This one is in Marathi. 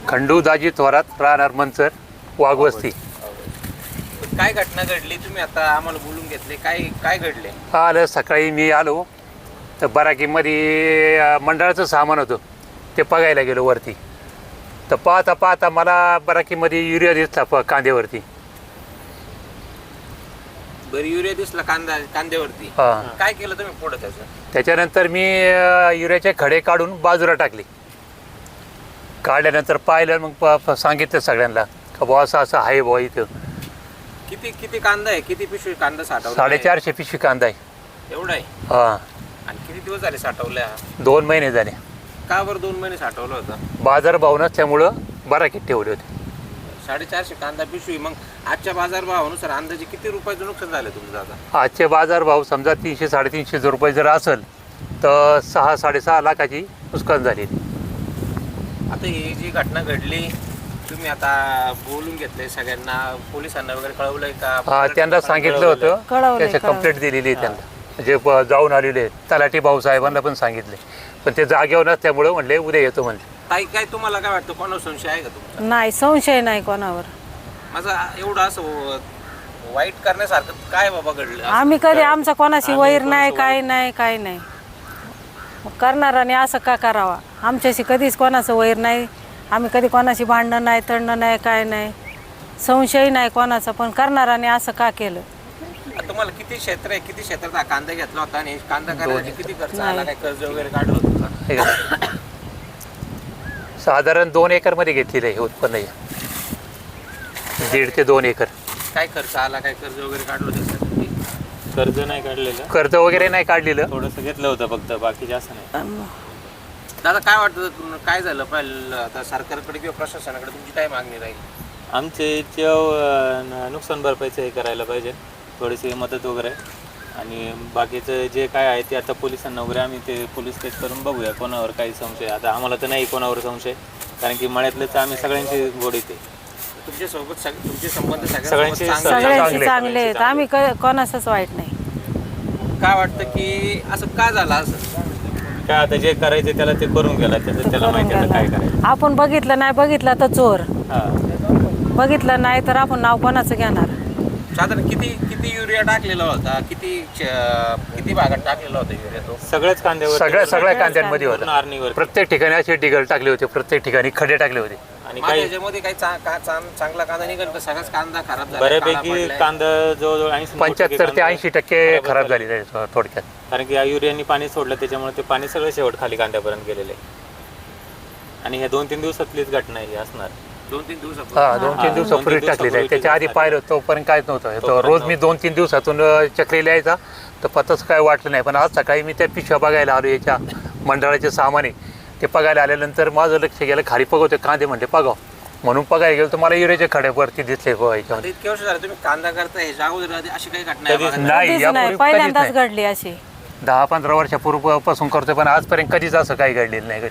खंडू दाजी थोरात राहणार मंचर वाघवस्ती. काय घटना घडली, तुम्ही आता आम्हाला बोलून घेतले, काय काय घडले? आलं सकाळी मी आलो तर बराकीमध्ये मंडळाचं सामान होतं ते बघायला गेलो वरती. तर पाहता पाहता मला बराकीमध्ये युरिया दिसला कांद्यावरती. बरं, युरिया दिसला कांद्यावरती. हां. काय केलं तुम्ही पुढं त्याचं? त्याच्यानंतर मी युरियाचे खडे काढून बाजूला टाकले. काढल्यानंतर पाहिलं मग सांगितलं सगळ्यांना का बुवा असं असं आहे बुवा इथं. किती किती कांदा आहे, किती पिशवी कांदा साठवला? 450 पिशवी कांदा आहे. एवढा आहे? हां. आणि किती दिवस झाले साठवल्या? 2 महिने झाले. का बरं 2 महिने साठवलं होतं? बाजार भाव नसल्यामुळं बराकीत ठेवले होते. 450 कांदा पिशवी. मग आजच्या बाजार भावानुसार अंदाजे किती रुपयाचं नुकसान झालं तुमचं आता? आजचे बाजार भाव समजा 300-350 रुपये जर असेल तर 6-6.5 लाखाची नुकसान झाली. आता ही जी घटना घडली, तुम्ही आता बोलून घेतले सगळ्यांना, पोलिसांना वगैरे कळवलंय का? हा, त्यांना सांगितलं होतं, त्याची कंप्लेंट दिलेली आहे त्यांना, जे जाऊन आलेले तलाठी भाऊसाहेबांना पण सांगितले, पण ते जागेवर नसल्यामुळं म्हणले उद्या येतो म्हणले. ताई, काय तुम्हाला काय वाटतं, कोणावर संशय आहे का तुमचा? नाही, संशय नाही कोणावर. माझा एवढं असं वाईट करण्यासारखं काय बाबा घडलं? आम्ही कधी आमचा कोणाशी वैर नाही, काय नाही, काय नाही. मग करणाराने असं का करावा? आमच्याशी कधीच कोणाचं वैर नाही, आम्ही कधी कोणाशी भांडणं नाही, तडणं नाही, काय नाही, संशय नाही कोणाचा, पण करणाराने असं का केलं? तुम्हाला किती क्षेत्र आहे, किती क्षेत्रात हा कांदा घेतला होता आणि कांदा करायसाठी किती खर्च आला, काय कर्ज वगैरे काढलं होतं का? साधारण 2 एकरमध्ये घेतलेलं आहे उत्पन्न आहे. 1.5 ते 2 एकर. काय खर्च आला, काय कर्ज वगैरे काढलं होतं? कर्ज नाही काढलेलं, कर्ज वगैरे नाही काढलेलं, थोडंसं घेतलं होतं फक्त, बाकी जास्त नाही. दादा, काय वाटतं तुम्हाला, काय झालं पाहिजे आता सरकारकडे किंवा प्रशासनाकडे तुमची काय मागणी राहील? आमचे इथे नुकसान भरपाईचं हे करायला पाहिजे, थोडीशी मदत वगैरे, आणि बाकीचं जे काय आहे ते आता पोलिसांना वगैरे आम्ही ते पोलीस केस करून बघूया कोणावर काही संशय. आता आम्हाला तर नाही कोणावर संशय, कारण की मळ्यातलंच आम्ही सगळ्यांची गोडीत आहे. तुमच्यासोबत तुमचे संबंध सगळ्यांचे सगळ्यांचे चांगले आहेत, आम्ही कोणाचंच वाईट नाही. काय वाटतं की असं का झालं? असं काय आता जे करायचं त्याला ते करून गेला, त्याला माहिती आता काय करायचं. आपण बघितलं नाही, बघितलं तर चोर, हां, बघितलं नाही तर आपण नाव कोणाचं घेणार? साधारण किती किती युरिया टाकलेला होता, किती भागात टाकलेला होता युरिया तो? सगळ्याच कांद्यावर, सगळ्या कांद्यांमध्ये होता. नारणीवर प्रत्येक ठिकाणी असे डिगल टाकले होते, प्रत्येक ठिकाणी खडे टाकले होते. आणि माझ्या काही याच्यामध्ये काही चांगला कांदा निघाल का? सगळाच कांदा खराब झाला, बऱ्यापैकी कांदा जवळजवळ 75 ते 80% खराब झालेले आहे थोडक्यात. कारण की या युरियानी पाणी सोडलं, त्याच्यामुळे ते पाणी सगळं शेवट खाली कांद्यापर्यंत गेलेलं आहे. आणि ह्या 2-3 दिवसातलीच घटना ही असणार. 2-3 दिवसापूर्वी? हा, 2-3 दिवसापूर्वी टाकलेलं आहे. त्याच्या आधी पाहिलं तोपर्यंत काहीच नव्हतं. तो रोज मी 2-3 दिवसातून चक्री लिहायचा, तर पतच काय वाटलं नाही. पण आज सकाळी मी त्या पिशव्या बघायला आलो, याच्या मंडळाचे सामान आहे ते बघायला आल्यानंतर माझं लक्ष गेलं खाली पगवते कांदे, म्हणते पगाव म्हणून बघायला गेलो तर मला युरियाचे खडे वरती दिसले. आता इतके वर्ष झाले तुम्ही कांदा करताय, ह्याच्या अगोदर अशी काही घटना आहे बघा? नाही, कधीच यापूर्वी नाही, कधीच पहिल्यांदाच नाही. घडली अशी. 10-15 वर्षापूर्वीपासून करतोय, पण आजपर्यंत कधीच असं काही घडलेलं नाही.